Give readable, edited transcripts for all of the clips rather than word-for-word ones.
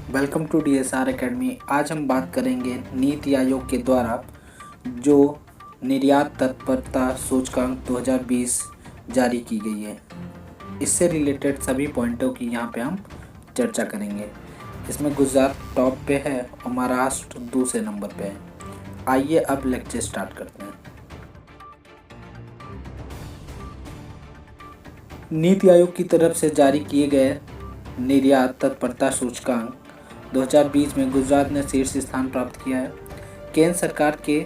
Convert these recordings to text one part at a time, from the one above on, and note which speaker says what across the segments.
Speaker 1: Welcome to DSR academy. आज हम बात करेंगे नीति आयोग के द्वारा जो निर्यात तत्परता सूचकांक 2020 जारी की गई है, इससे रिलेटेड सभी पॉइंटों की यहाँ पे हम चर्चा करेंगे। इसमें गुजरात टॉप पे है और महाराष्ट्र दूसरे नंबर पे है। आइए अब लेक्चर स्टार्ट करते हैं। नीति आयोग की तरफ से जारी किए गए निर्यात तत्परता सूचकांक 2020 में गुजरात ने शीर्ष स्थान प्राप्त किया है। केंद्र सरकार के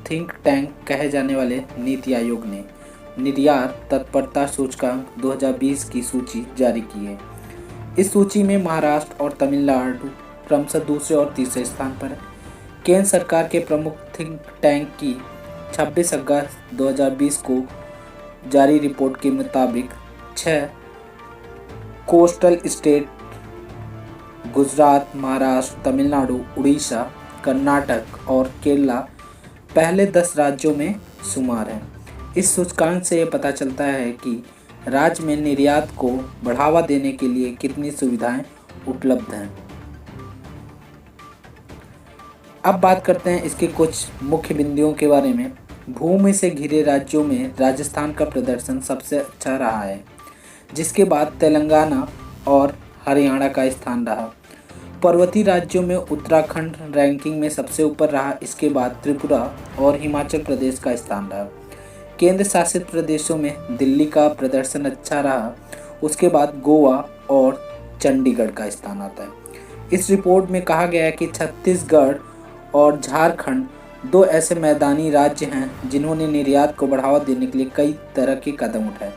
Speaker 1: थिंक टैंक कहे जाने वाले नीति आयोग ने निर्यात तत्परता सूचकांक 2020 की सूची जारी की है। इस सूची में महाराष्ट्र और तमिलनाडु क्रमशः दूसरे और तीसरे स्थान पर है। केंद्र सरकार के प्रमुख थिंक टैंक की 26 अगस्त 2020 को जारी रिपोर्ट के मुताबिक 6 कोस्टल स्टेट गुजरात, महाराष्ट्र, तमिलनाडु, उड़ीसा, कर्नाटक और केरला पहले 10 राज्यों में शुमार हैं। इस सूचकांक से यह पता चलता है कि राज्य में निर्यात को बढ़ावा देने के लिए कितनी सुविधाएं उपलब्ध हैं। अब बात करते हैं इसके कुछ मुख्य बिंदुओं के बारे में। भूमि से घिरे राज्यों में राजस्थान का प्रदर्शन सबसे अच्छा रहा है, जिसके बाद तेलंगाना और हरियाणा का स्थान रहा। पर्वतीय राज्यों में उत्तराखंड रैंकिंग में सबसे ऊपर रहा। इसके बाद त्रिपुरा और हिमाचल प्रदेश का स्थान रहा। केंद्र शासित प्रदेशों में दिल्ली का प्रदर्शन अच्छा रहा। उसके बाद गोवा और चंडीगढ़ का स्थान आता है। इस रिपोर्ट में कहा गया है कि छत्तीसगढ़ और झारखंड 2 ऐसे मैदानी राज्य हैं जिन्होंने निर्यात को बढ़ावा देने के लिए कई तरह के कदम उठाए।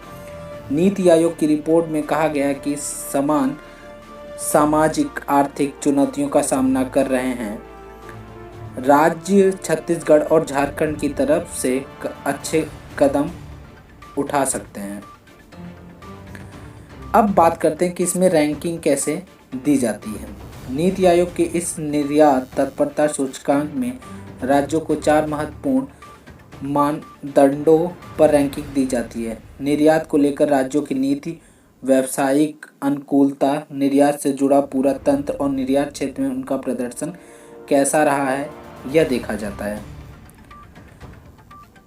Speaker 1: नीति आयोग की रिपोर्ट में कहा गया है कि समान सामाजिक आर्थिक चुनौतियों का सामना कर रहे हैं राज्य छत्तीसगढ़ और झारखंड की तरफ से अच्छे कदम उठा सकते हैं। अब बात करते हैं कि इसमें रैंकिंग कैसे दी जाती है। नीति आयोग के इस निर्यात तत्परता सूचकांक में राज्यों को 4 महत्वपूर्ण मानदंडों पर रैंकिंग दी जाती है। निर्यात को लेकर राज्यों की नीति, व्यावसायिक अनुकूलता, निर्यात से जुड़ा पूरा तंत्र और निर्यात क्षेत्र में उनका प्रदर्शन कैसा रहा है, यह देखा जाता है।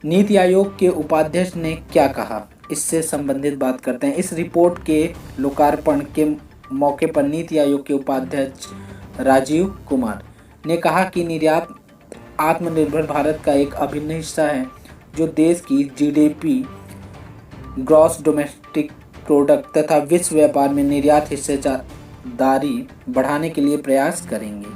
Speaker 1: नीति आयोग के उपाध्यक्ष ने क्या कहा, इससे संबंधित बात करते हैं। इस रिपोर्ट के लोकार्पण के मौके पर नीति आयोग के उपाध्यक्ष राजीव कुमार ने कहा कि निर्यात आत्मनिर्भर भारत का एक अभिन्न हिस्सा है, जो देश की GDP, ग्रॉस डोमेस्टिक प्रोडक्ट तथा विश्व व्यापार में निर्यात हिस्सेदारी बढ़ाने के लिए प्रयास करेंगे।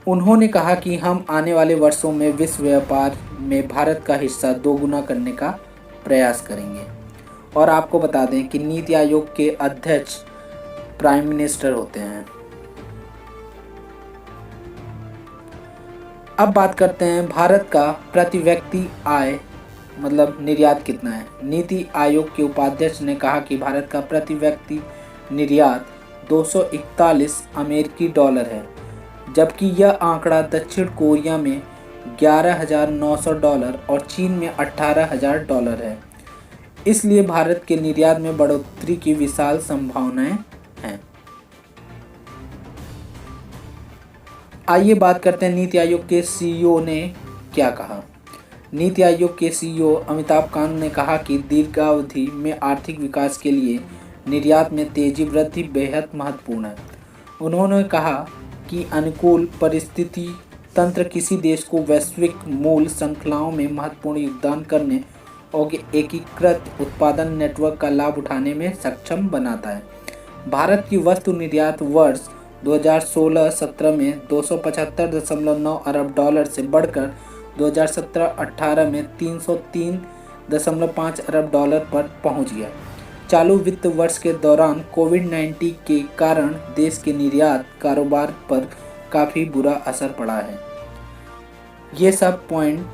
Speaker 1: उन्होंने कहा कि हम आने वाले वर्षों में विश्व व्यापार में भारत का हिस्सा 2 गुना करने का प्रयास करेंगे। और आपको बता दें कि नीति आयोग के अध्यक्ष प्राइम मिनिस्टर होते हैं। अब बात करते हैं भारत का प्रति व्यक्ति आय मतलब निर्यात कितना है। नीति आयोग के उपाध्यक्ष ने कहा कि भारत का प्रति व्यक्ति निर्यात 241 अमेरिकी डॉलर है, जबकि यह आंकड़ा दक्षिण कोरिया में 11,900 डॉलर और चीन में 18,000 डॉलर है। इसलिए भारत के निर्यात में बढ़ोतरी की विशाल संभावनाएं हैं। आइए बात करते हैं नीति आयोग के CEO ने क्या कहा। नीति आयोग के CEO अमिताभ कांत ने कहा कि दीर्घावधि में आर्थिक विकास के लिए निर्यात में तेजी वृद्धि बेहद महत्वपूर्ण है। उन्होंने कहा कि अनुकूल परिस्थिति तंत्र किसी देश को वैश्विक मूल्य श्रृंखलाओं में महत्वपूर्ण योगदान करने और एकीकृत उत्पादन नेटवर्क का लाभ उठाने में सक्षम बनाता है। भारत की वस्तु निर्यात वर्ष 2016-17 में 275.9 अरब डॉलर से बढ़कर 2017-18 में 303.5 अरब डॉलर पर पहुंच गया। चालू वित्त वर्ष के दौरान कोविड-19 के कारण देश के निर्यात कारोबार पर काफ़ी बुरा असर पड़ा है। ये सब पॉइंट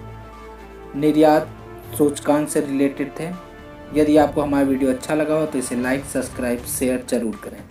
Speaker 1: निर्यात सूचकांक से रिलेटेड थे। यदि आपको हमारा वीडियो अच्छा लगा हो तो इसे लाइक, सब्सक्राइब, शेयर जरूर करें।